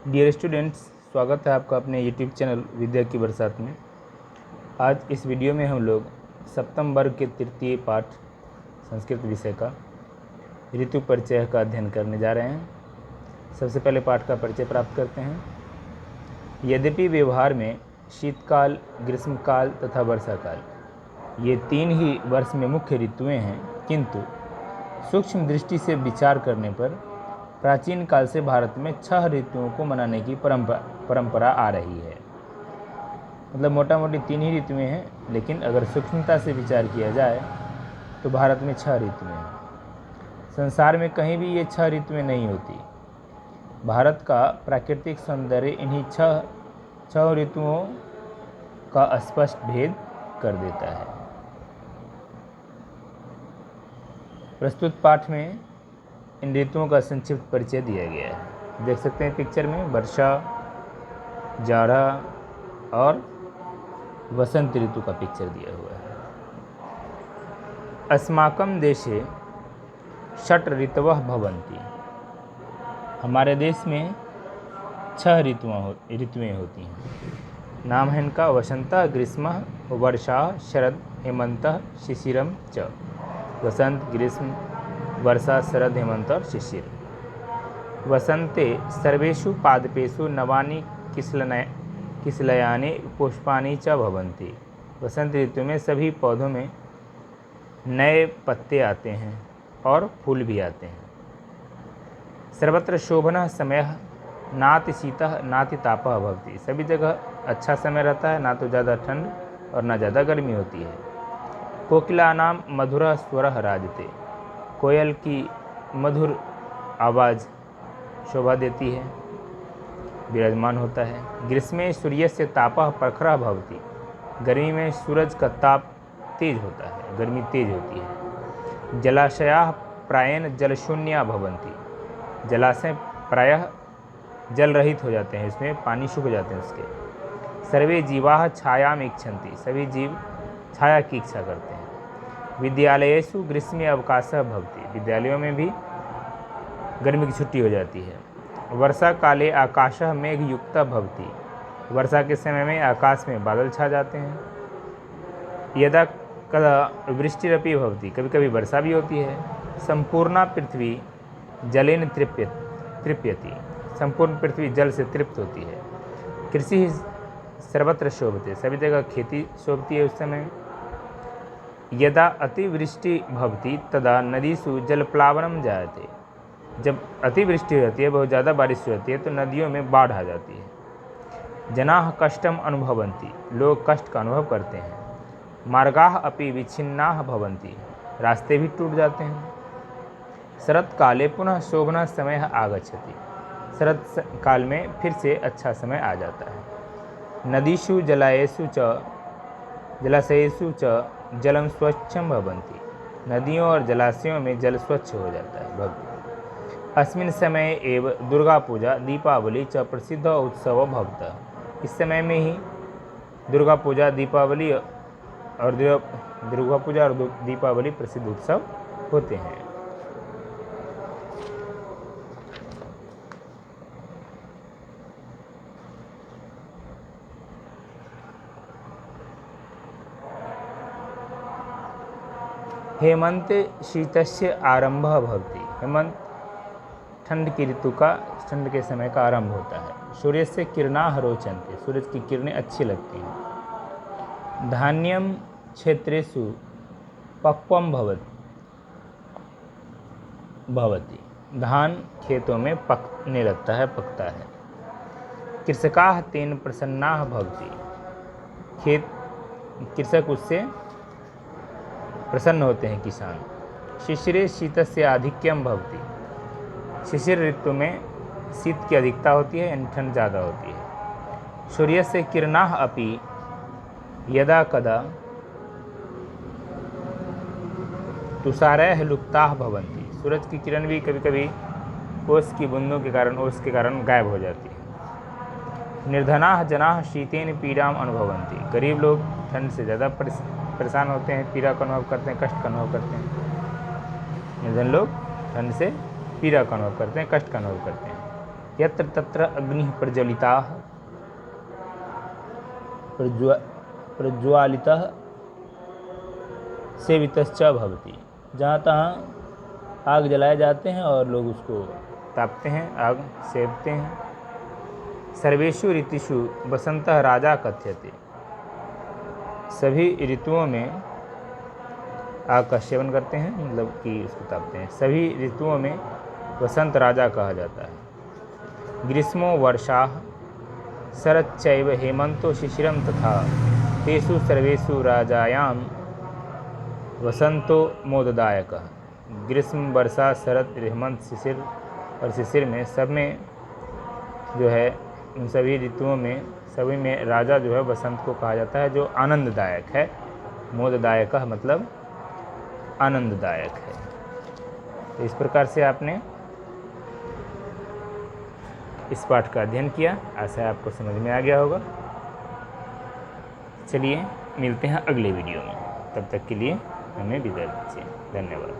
Dear students, स्वागत है आपका अपने यूट्यूब चैनल विद्या की बरसात में। आज इस वीडियो में हम लोग सप्तम वर्ग के तृतीय पाठ संस्कृत विषय का ऋतु परिचय का अध्ययन करने जा रहे हैं। सबसे पहले पाठ का परिचय प्राप्त करते हैं। यद्यपि व्यवहार में शीतकाल, ग्रीष्मकाल तथा वर्षाकाल ये तीन ही वर्ष में मुख्य ऋतुएँ हैं, किंतु सूक्ष्म दृष्टि से विचार करने पर प्राचीन काल से भारत में 6 ऋतुओं को मनाने की परंपरा आ रही है। मतलब मोटा मोटी 3 ही ऋतुएँ हैं, लेकिन अगर सूक्ष्मता से विचार किया जाए तो भारत में 6 ऋतुएँ हैं। संसार में कहीं भी ये 6 ऋतुएँ नहीं होती। भारत का प्राकृतिक सौंदर्य इन्हीं 6 ऋतुओं का स्पष्ट भेद कर देता है। प्रस्तुत पाठ में इन ऋतुओं का संक्षिप्त परिचय दिया गया है। देख सकते हैं पिक्चर में वर्षा, जाड़ा और वसंत ऋतु का पिक्चर दिया हुआ है। अस्माकं देशे षट् ऋतवः भवन्ति। हमारे देश में 6 ऋतुएं होती हैं। नाम है इनका वसंत, ग्रीष्म, वर्षा, शरद, हेमंत, शिशिरम च। वसंत, ग्रीष्म, वर्षा, शरद, हेमंत और शिशिर। वसंते सर्वेषु पादपेषु नवानि किसलयानि पुष्पाणि च भवन्ति। वसंत ऋतु में सभी पौधों में नए पत्ते आते हैं और फूल भी आते हैं। सर्वत्र शोभनः समयः नाति शीतः नाति तापः भवति। सभी जगह अच्छा समय रहता है, ना तो ज़्यादा ठंड और ना ज़्यादा गर्मी होती है। कोकिलानां मधुरः स्वरः राजते। कोयल की मधुर आवाज़ शोभा देती है, विराजमान होता है। ग्रीष्मे सूर्यस्य तापः प्रखरः भवति। गर्मी में सूरज का ताप तेज होता है, गर्मी तेज होती है। जलाशयाः प्रायेण जलशून्या भवन्ति। जलाशय प्रायः जल रहित हो जाते हैं, इसमें पानी सूख जाते हैं उसके। सर्वे जीवाः छायाम् इच्छन्ति। सभी जीव छाया की इच्छा करते हैं। विद्यालयेषु ग्रीष्मे अवकाशः भवति। विद्यालयों में भी गर्मी की छुट्टी हो जाती है। वर्षा काले आकाशः मेघयुक्तः भवति। वर्षा के समय में आकाश में बादल छा जाते हैं। यदा कदा वृष्टिरपि भवति। कभी कभी वर्षा भी होती है। संपूर्णा पृथ्वी जलेन तृप्यति। संपूर्ण पृथ्वी जल से तृप्त होती है। कृषि सर्वत्र शोभते। सभी जगह खेती शोभती है उस समय। यदा अतिवृष्टि भवति तदा नदीषु जलप्लावनं जायते। जब अतिवृष्टि होती है, बहुत ज़्यादा बारिश होती है, तो नदियों में बाढ़ आ जाती है। जनाः कष्टम अनुभवन्ति। लोग कष्ट का अनुभव करते हैं। मार्गाः अपि विच्छिन्नाः भवन्ति। रास्ते भी टूट जाते हैं। शरत काले पुनः शोभनः समयः आगच्छति। शरत काल में फिर से अच्छा समय आ जाता है। नदीषु जलाशयेषु च जलम स्वच्छं भवन्ति। नदियों और जलाशयों में जल स्वच्छ हो जाता है। अस्मिन् समये एव दुर्गा पूजा दीपावली च प्रसिद्ध उत्सव भवतः। इस समय में ही दुर्गा पूजा, दीपावली और दीपावली प्रसिद्ध उत्सव होते हैं। हेमंते शीतस्य आरंभः भवति। हेमंत ठंड की ऋतु का, ठंड के समय का आरंभ होता है। सूर्य से किरणाः रोचन्ते। सूरज की किरणें अच्छी लगती हैं। धान्यम क्षेत्रेषु पक्वम भवति। धान खेतों में पकने लगता है, पकता है। कृषकाः तेन प्रसन्नाः भवति। कृषक उससे प्रसन्न होते हैं, किसान। शिशिरे शीतस्य आधिक्यम भवति। शिशिर ऋतु में शीत की अधिकता होती है, यानी ठंड ज़्यादा होती है। सूर्यस्य किरणाः अपि यदा कदा तुषारैः लुप्ताः भवन्ति। सूरज की किरण भी कभी कभी ओस की बूंदों के कारण, ओस के कारण गायब हो जाती है। निर्धनाः जनाः शीतेन पीड़ाम् अनुभवन्ति। गरीब लोग ठंड से ज़्यादा परेशान होते हैं, पीड़ा का अनुभव करते हैं, कष्ट का अनुभव करते हैं। निर्धन लोग ठंड से पीड़ा का अनुभव करते हैं, कष्ट का अनुभव करते हैं। यत्र तत्र अग्निः प्रज्वालितः सेवितश्च भवति। जहाँ तहाँ आग जलाए जाते हैं और लोग उसको तापते हैं, आग सेवते हैं। सर्वेषु ऋतुषु वसंतः राजा कथ्यते। सभी ऋतुओं में आग का सेवन करते हैं, मतलब कि उसको तापते हैं। सभी ऋतुओं में वसंत राजा कहा जाता है। ग्रीष्मो वर्षा शरच्चैव हेमंतो शिशिरम तथा तेषु सर्वेषु राजायां वसंतो मोददायकः। ग्रीष्म, वर्षा, शरद, हेमंत, शिशिर और शिशिर में सब में जो है, उन सभी ऋतुओं में सभी में राजा जो है वसंत को कहा जाता है, जो आनंददायक है। मोददायक मतलब आनंददायक है। तो इस प्रकार से आपने इस पाठ का अध्ययन किया। आशा है आपको समझ में आ गया होगा। चलिए मिलते हैं अगले वीडियो में, तब तक के लिए हमें विदा दीजिए। धन्यवाद।